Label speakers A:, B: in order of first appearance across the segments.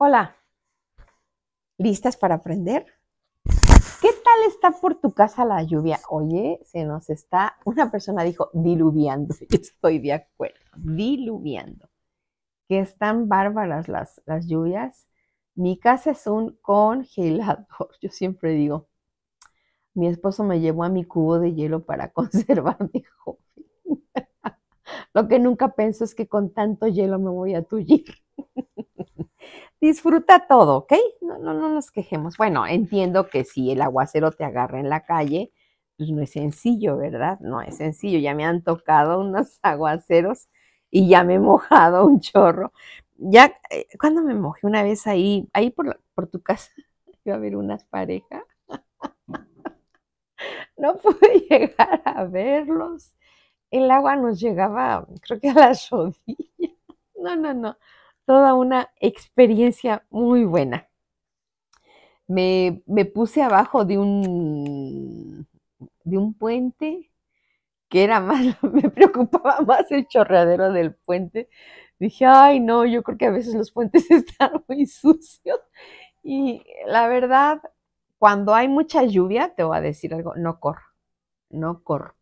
A: Hola, ¿listas para aprender? ¿Qué tal está por tu casa la lluvia? Oye, una persona dijo diluviando, yo estoy de acuerdo, diluviando, que están bárbaras las lluvias. Mi casa es un congelador, yo siempre digo, mi esposo me llevó a mi cubo de hielo para conservar mi hobby. Lo que nunca pienso es que con tanto hielo me voy a tullir. Disfruta todo, ¿ok? No nos quejemos. Bueno, entiendo que si el aguacero te agarra en la calle, pues no es sencillo, ¿verdad? No es sencillo. Ya me han tocado unos aguaceros y ya me he mojado un chorro. Ya, cuando me mojé una vez ahí por tu casa, iba a haber unas parejas. No pude llegar a verlos. El agua nos llegaba, creo que a las rodillas. No. Toda una experiencia muy buena. Me puse abajo de un puente, que era más, me preocupaba más el chorreadero del puente. Dije, ay, no, yo creo que a veces los puentes están muy sucios. Y la verdad, cuando hay mucha lluvia, te voy a decir algo, no corro, no corro.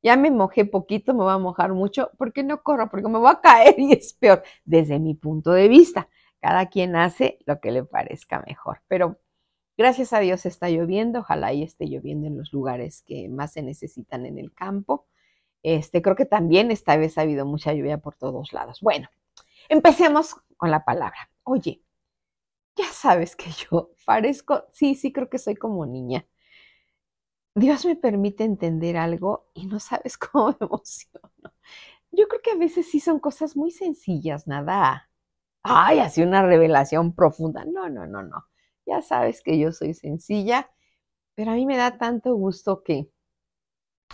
A: Ya me mojé poquito, me voy a mojar mucho, ¿por qué no corro? Porque me voy a caer y es peor, desde mi punto de vista. Cada quien hace lo que le parezca mejor, pero gracias a Dios está lloviendo, ojalá y esté lloviendo en los lugares que más se necesitan en el campo. Creo que también esta vez ha habido mucha lluvia por todos lados. Bueno, empecemos con la palabra. Oye, ya sabes que yo parezco, sí, creo que soy como niña. Dios me permite entender algo y no sabes cómo me emociono. Yo creo que a veces sí son cosas muy sencillas, nada. Ay, así una revelación profunda. No. Ya sabes que yo soy sencilla, pero a mí me da tanto gusto que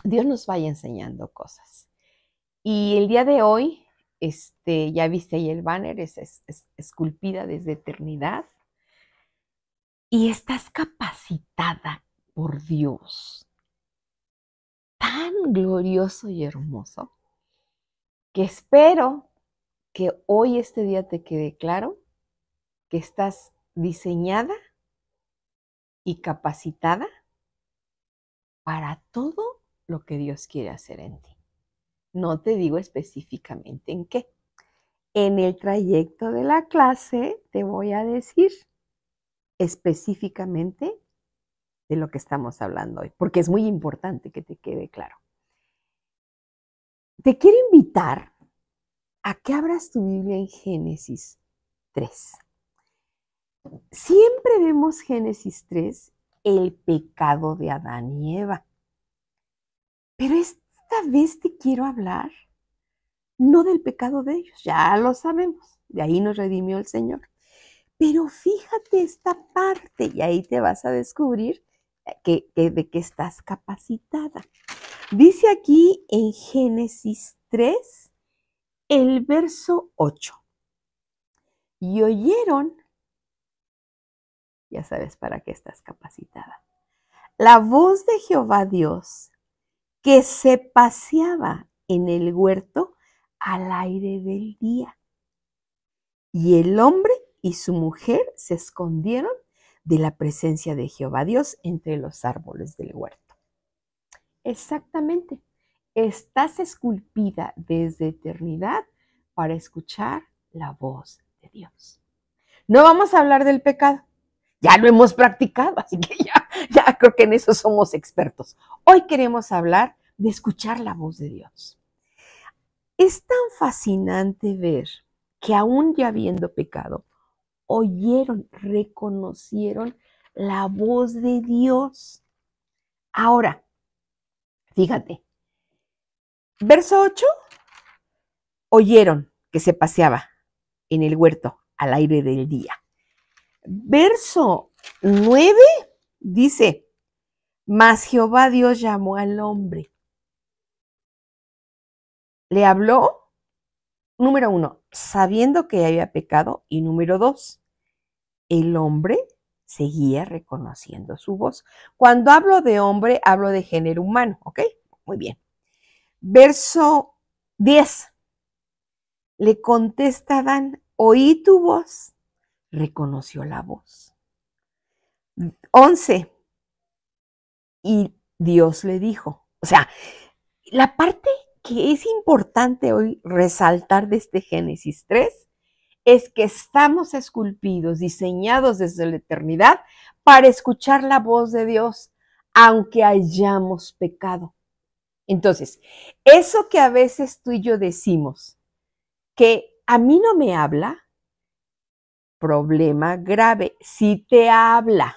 A: Dios nos vaya enseñando cosas. Y el día de hoy, ya viste ahí el banner, es esculpida desde eternidad. Y estás capacitada por Dios, tan glorioso y hermoso, que espero que hoy este día te quede claro que estás diseñada y capacitada para todo lo que Dios quiere hacer en ti. No te digo específicamente en qué. En el trayecto de la clase te voy a decir específicamente de lo que estamos hablando hoy, porque es muy importante que te quede claro. Te quiero invitar a que abras tu Biblia en Génesis 3. Siempre vemos Génesis 3, el pecado de Adán y Eva. Pero esta vez te quiero hablar no del pecado de ellos, ya lo sabemos, de ahí nos redimió el Señor. Pero fíjate esta parte y ahí te vas a descubrir de qué estás capacitada. Dice aquí en Génesis 3, el verso 8. Y oyeron, ya sabes para qué estás capacitada, la voz de Jehová Dios que se paseaba en el huerto al aire del día. Y el hombre y su mujer se escondieron de la presencia de Jehová Dios entre los árboles del huerto. Exactamente. Estás esculpida desde eternidad para escuchar la voz de Dios. No vamos a hablar del pecado. Ya lo hemos practicado, así que ya creo que en eso somos expertos. Hoy queremos hablar de escuchar la voz de Dios. Es tan fascinante ver que aún ya habiendo pecado, oyeron, reconocieron la voz de Dios. Ahora, fíjate, verso 8, oyeron que se paseaba en el huerto al aire del día. Verso 9 dice, mas Jehová Dios llamó al hombre. Le habló, número 1, sabiendo que había pecado, y número 2, el hombre seguía reconociendo su voz. Cuando hablo de hombre, hablo de género humano, ¿ok? Muy bien. Verso 10. Le contesta Adán, oí tu voz, reconoció la voz. 11. Y Dios le dijo, o sea, la parte que es importante hoy resaltar de este Génesis 3 es que estamos esculpidos, diseñados desde la eternidad para escuchar la voz de Dios, aunque hayamos pecado. Entonces, eso que a veces tú y yo decimos, que a mí no me habla, problema grave. Si te habla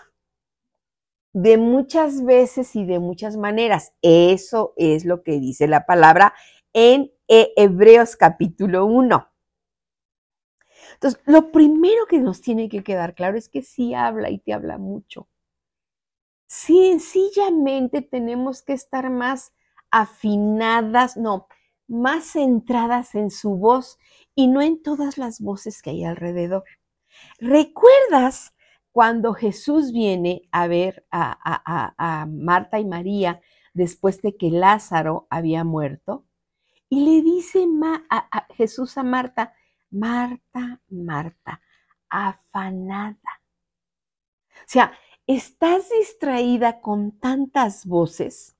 A: de muchas veces y de muchas maneras, eso es lo que dice la palabra en Hebreos capítulo 1. Entonces, lo primero que nos tiene que quedar claro es que sí habla y te habla mucho. Sencillamente tenemos que estar más afinadas, no, más centradas en su voz y no en todas las voces que hay alrededor. ¿Recuerdas cuando Jesús viene a ver a Marta y María después de que Lázaro había muerto? Y le dice Jesús a Marta, Marta, Marta, afanada. O sea, estás distraída con tantas voces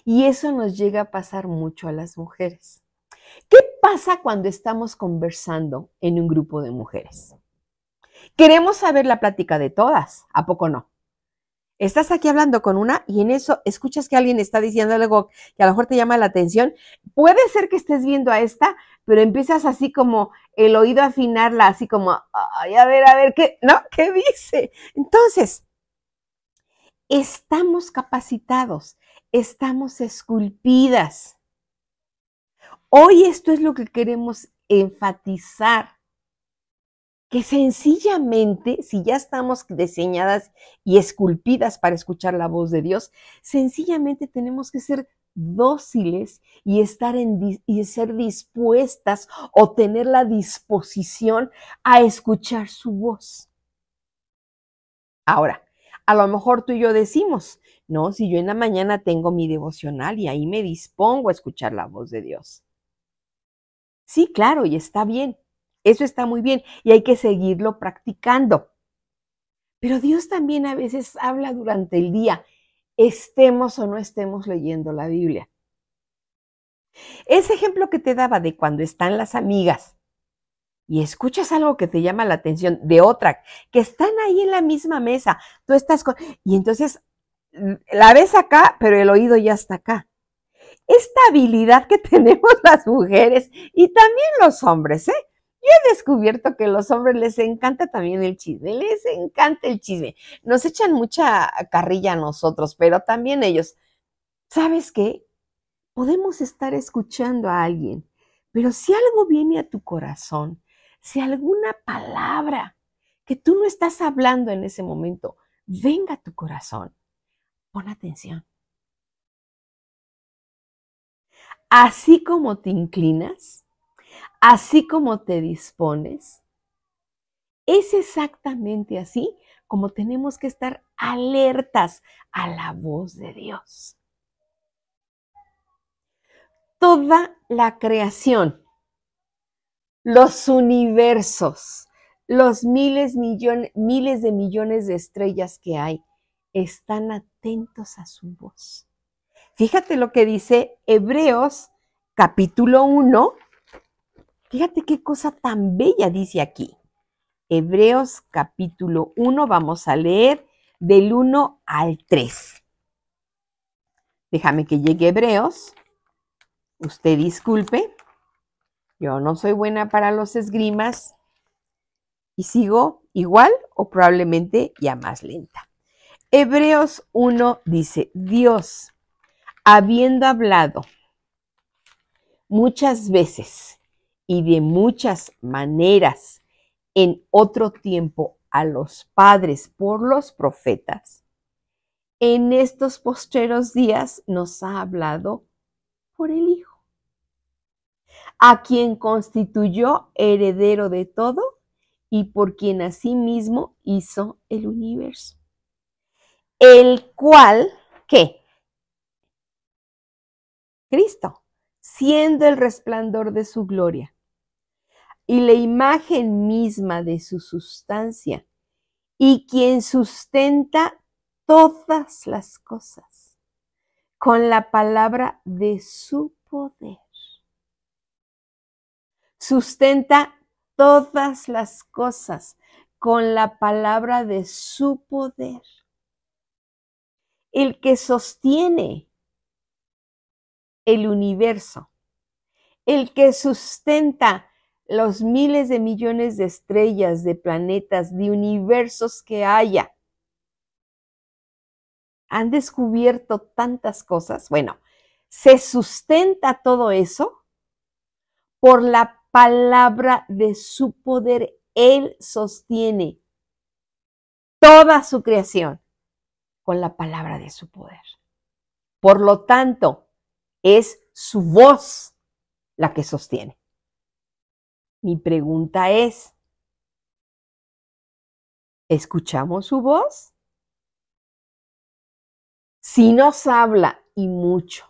A: y eso nos llega a pasar mucho a las mujeres. ¿Qué pasa cuando estamos conversando en un grupo de mujeres? Queremos saber la plática de todas, ¿a poco no? Estás aquí hablando con una y en eso escuchas que alguien está diciendo algo que a lo mejor te llama la atención. Puede ser que estés viendo a esta, pero empiezas así como el oído a afinarla, así como, ay, a ver, ¿qué? ¿No? ¿Qué dice? Entonces, estamos capacitados, estamos esculpidas. Hoy esto es lo que queremos enfatizar. Que sencillamente, si ya estamos diseñadas y esculpidas para escuchar la voz de Dios, sencillamente tenemos que ser dóciles y y ser dispuestas o tener la disposición a escuchar su voz. Ahora, a lo mejor tú y yo decimos, no, si yo en la mañana tengo mi devocional y ahí me dispongo a escuchar la voz de Dios. Sí, claro, y está bien. Eso está muy bien y hay que seguirlo practicando. Pero Dios también a veces habla durante el día, estemos o no estemos leyendo la Biblia. Ese ejemplo que te daba de cuando están las amigas y escuchas algo que te llama la atención de otra, que están ahí en la misma mesa, tú estás con... Y entonces la ves acá, pero el oído ya está acá. Esta habilidad que tenemos las mujeres y también los hombres, ¿eh? Yo he descubierto que a los hombres les encanta también el chisme, les encanta el chisme. Nos echan mucha carrilla a nosotros, pero también ellos. ¿Sabes qué? Podemos estar escuchando a alguien, pero si algo viene a tu corazón, si alguna palabra que tú no estás hablando en ese momento, venga a tu corazón, pon atención. Así como te inclinas, así como te dispones, es exactamente así como tenemos que estar alertas a la voz de Dios. Toda la creación, los universos, los miles de millones de estrellas que hay, están atentos a su voz. Fíjate lo que dice Hebreos capítulo 1. Fíjate qué cosa tan bella dice aquí. Hebreos capítulo 1, vamos a leer del 1 al 3. Déjame que llegue Hebreos. Usted disculpe, yo no soy buena para los esgrimas y sigo igual o probablemente ya más lenta. Hebreos 1 dice, Dios, habiendo hablado muchas veces y de muchas maneras en otro tiempo a los padres por los profetas, en estos postreros días nos ha hablado por el Hijo, a quien constituyó heredero de todo y por quien asimismo hizo el universo. El cual, ¿qué? Cristo, siendo el resplandor de su gloria, y la imagen misma de su sustancia, y quien sustenta todas las cosas con la palabra de su poder. Sustenta todas las cosas con la palabra de su poder. El que sostiene el universo, el que sustenta los miles de millones de estrellas, de planetas, de universos que haya. Han descubierto tantas cosas. Bueno, se sustenta todo eso por la palabra de su poder. Él sostiene toda su creación con la palabra de su poder. Por lo tanto, es su voz la que sostiene. Mi pregunta es, ¿escuchamos su voz? Si nos habla y mucho,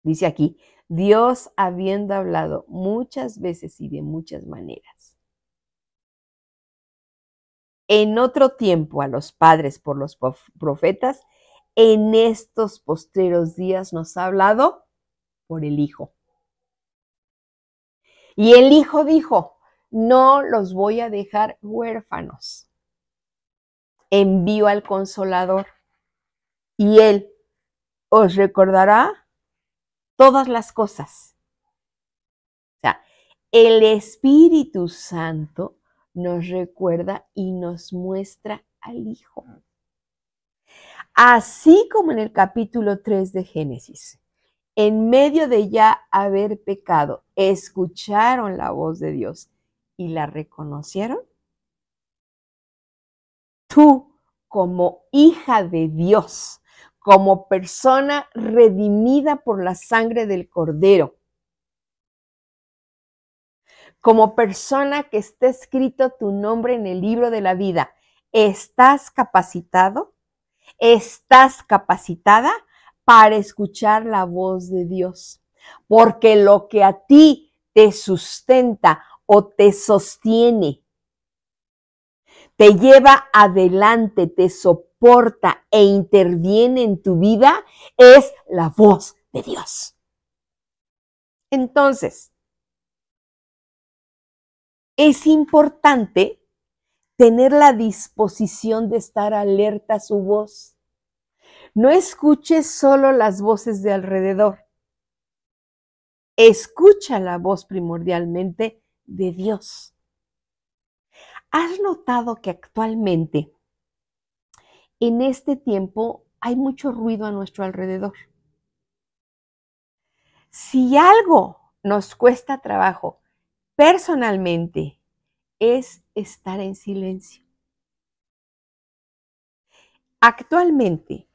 A: dice aquí, Dios habiendo hablado muchas veces y de muchas maneras. En otro tiempo a los padres por los profetas, en estos postreros días nos ha hablado por el Hijo. Y el Hijo dijo, no los voy a dejar huérfanos. Envío al Consolador y Él os recordará todas las cosas. O sea, el Espíritu Santo nos recuerda y nos muestra al Hijo. Así como en el capítulo 3 de Génesis, en medio de ya haber pecado, escucharon la voz de Dios y la reconocieron. Tú, como hija de Dios, como persona redimida por la sangre del Cordero, como persona que está escrito tu nombre en el libro de la vida, ¿estás capacitado? ¿Estás capacitada para escuchar la voz de Dios? Porque lo que a ti te sustenta o te sostiene, te lleva adelante, te soporta e interviene en tu vida, es la voz de Dios. Entonces, es importante tener la disposición de estar alerta a su voz. No escuches solo las voces de alrededor. Escucha la voz primordialmente de Dios. ¿Has notado que actualmente, en este tiempo, hay mucho ruido a nuestro alrededor? Si algo nos cuesta trabajo personalmente, es estar en silencio. Actualmente,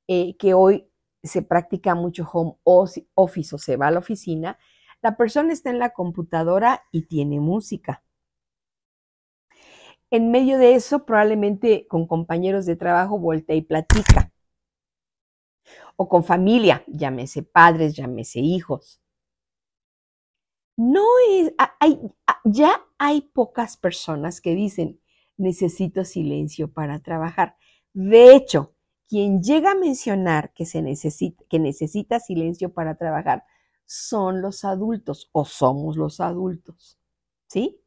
A: que hoy se practica mucho home office o se va a la oficina, la persona está en la computadora y tiene música. En medio de eso, probablemente con compañeros de trabajo voltea y platica. O con familia, llámese padres, llámese hijos. No es, ya hay pocas personas que dicen, necesito silencio para trabajar. De hecho, quien llega a mencionar que necesita silencio para trabajar son los adultos o somos los adultos. ¿Sí?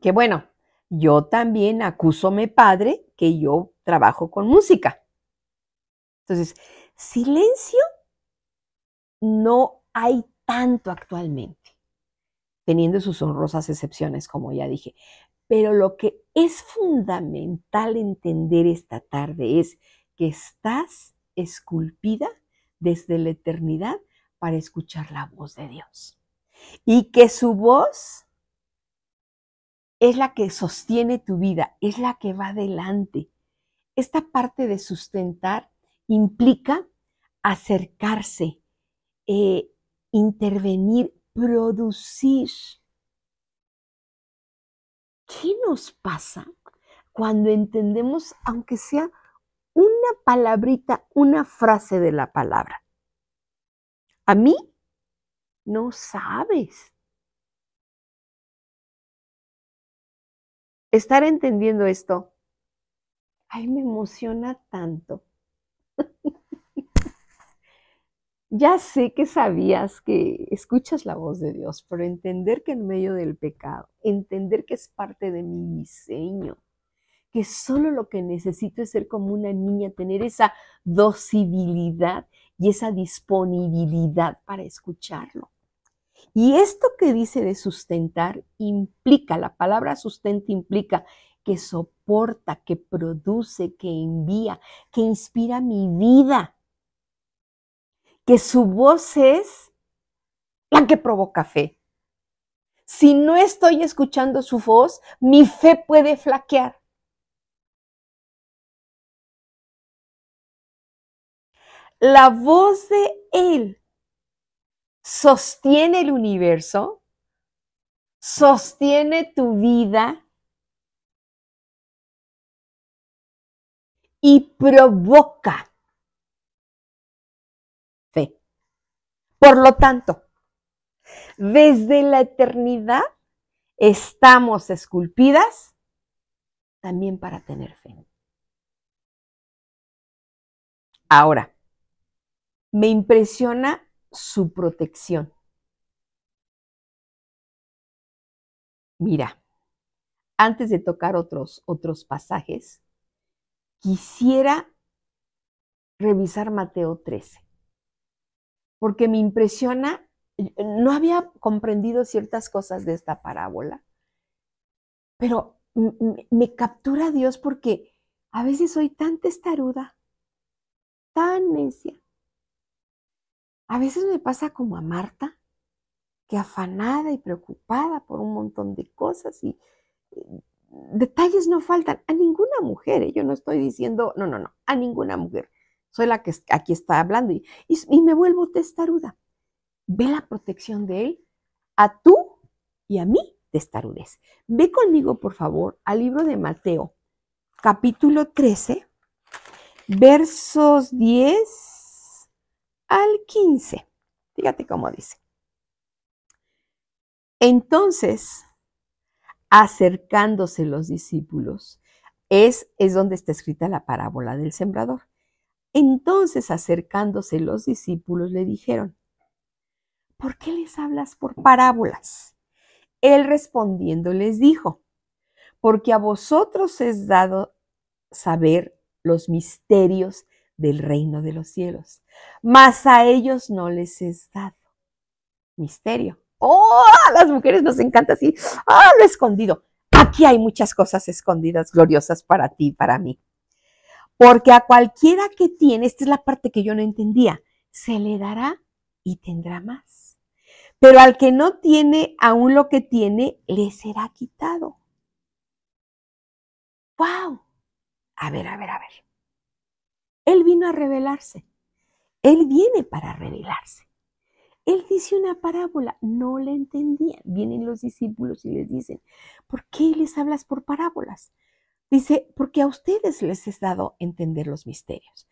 A: Que bueno, yo también acúsome padre que yo trabajo con música. Entonces, silencio no hay tanto actualmente, teniendo sus honrosas excepciones, como ya dije. Pero lo que es fundamental entender esta tarde es que estás esculpida desde la eternidad para escuchar la voz de Dios. Y que su voz es la que sostiene tu vida, es la que va adelante. Esta parte de sustentar implica acercarse, intervenir, producir. ¿Qué nos pasa cuando entendemos, aunque sea una palabrita, una frase de la palabra? A mí, no sabes. estar entendiendo esto, ay, me emociona tanto. Ya sé que sabías que escuchas la voz de Dios, pero entender que en medio del pecado, entender que es parte de mi diseño, que solo lo que necesito es ser como una niña, tener esa docilidad y esa disponibilidad para escucharlo. Y esto que dice de sustentar implica, la palabra sustenta implica que soporta, que produce, que envía, que inspira mi vida, que su voz es la que provoca fe. Si no estoy escuchando su voz, mi fe puede flaquear. La voz de Él sostiene el universo, sostiene tu vida y provoca fe. Por lo tanto, desde la eternidad estamos esculpidas también para tener fe. Ahora, me impresiona su protección. Mira, antes de tocar otros pasajes, quisiera revisar Mateo 13, porque me impresiona, no había comprendido ciertas cosas de esta parábola, pero me captura Dios porque a veces soy tan testaruda, tan necia. A veces me pasa como a Marta, que afanada y preocupada por un montón de cosas y detalles no faltan a ninguna mujer. Yo no estoy diciendo, no, a ninguna mujer. Soy la que aquí está hablando y me vuelvo testaruda. Ve la protección de Él a tú y a mí, testarudez. Ve conmigo, por favor, al libro de Mateo, capítulo 13, versos 10 al 15. Fíjate cómo dice. Entonces, acercándose los discípulos, es donde está escrita la parábola del sembrador. Entonces, acercándose los discípulos, le dijeron, ¿por qué les hablas por parábolas? Él respondiendo les dijo, porque a vosotros es dado saber los misterios del reino de los cielos, mas a ellos no les es dado misterio. ¡Oh! A las mujeres nos encanta así, lo escondido. Aquí hay muchas cosas escondidas, gloriosas para ti y para mí. Porque a cualquiera que tiene, esta es la parte que yo no entendía, se le dará y tendrá más. Pero al que no tiene, aún lo que tiene, le será quitado. ¡Wow! A ver. Él vino a revelarse. Él viene para revelarse. Él dice una parábola, no la entendían. Vienen los discípulos y les dicen, ¿por qué les hablas por parábolas? Dice, porque a ustedes les es dado entender los misterios.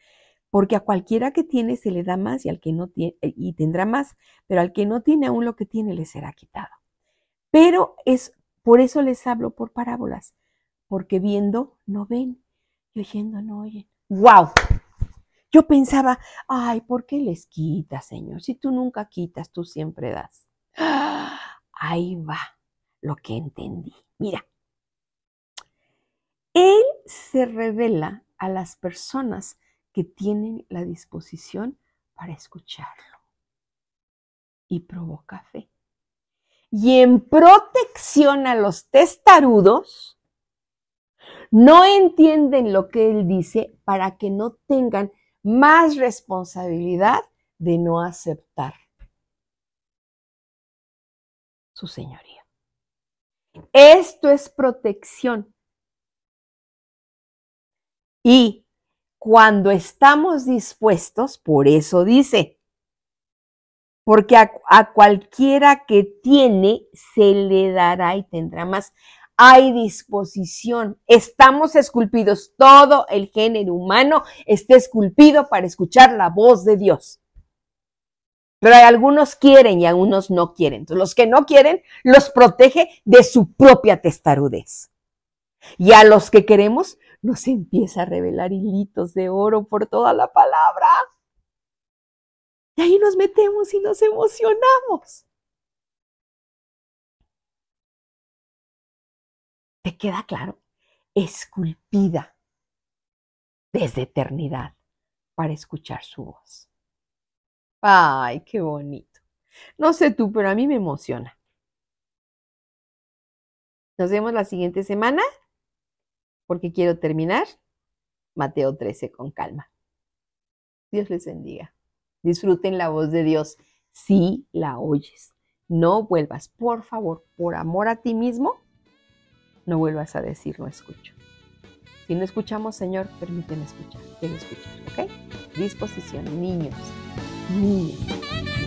A: Porque a cualquiera que tiene se le da más y al que no tiene, y tendrá más, pero al que no tiene aún lo que tiene le será quitado. Pero por eso les hablo por parábolas, porque viendo no ven y oyendo no oyen. ¡Wow! Yo pensaba, ay, ¿por qué les quitas, Señor? Si tú nunca quitas, tú siempre das. Ahí va lo que entendí. Mira, Él se revela a las personas que tienen la disposición para escucharlo y provoca fe. Y en protección a los testarudos, no entienden lo que Él dice para que no tengan más responsabilidad de no aceptar su señoría. Esto es protección. Y cuando estamos dispuestos, por eso dice, porque a cualquiera que tiene se le dará y tendrá más. Hay disposición. Estamos esculpidos. Todo el género humano está esculpido para escuchar la voz de Dios. Pero hay algunos quieren y algunos no quieren. Entonces, los que no quieren los protege de su propia testarudez. Y a los que queremos, nos empieza a revelar hilitos de oro por toda la palabra. Y ahí nos metemos y nos emocionamos. ¿Te queda claro? Esculpida desde eternidad para escuchar su voz. Ay, qué bonito. No sé tú, pero a mí me emociona. Nos vemos la siguiente semana porque quiero terminar Mateo 13 con calma. Dios les bendiga. Disfruten la voz de Dios si la oyes. No vuelvas, por favor, por amor a ti mismo, no vuelvas a decir no escucho. Si no escuchamos, Señor, permíteme escuchar. Quiero escuchar, ¿ok? Disposición, niños. Niños.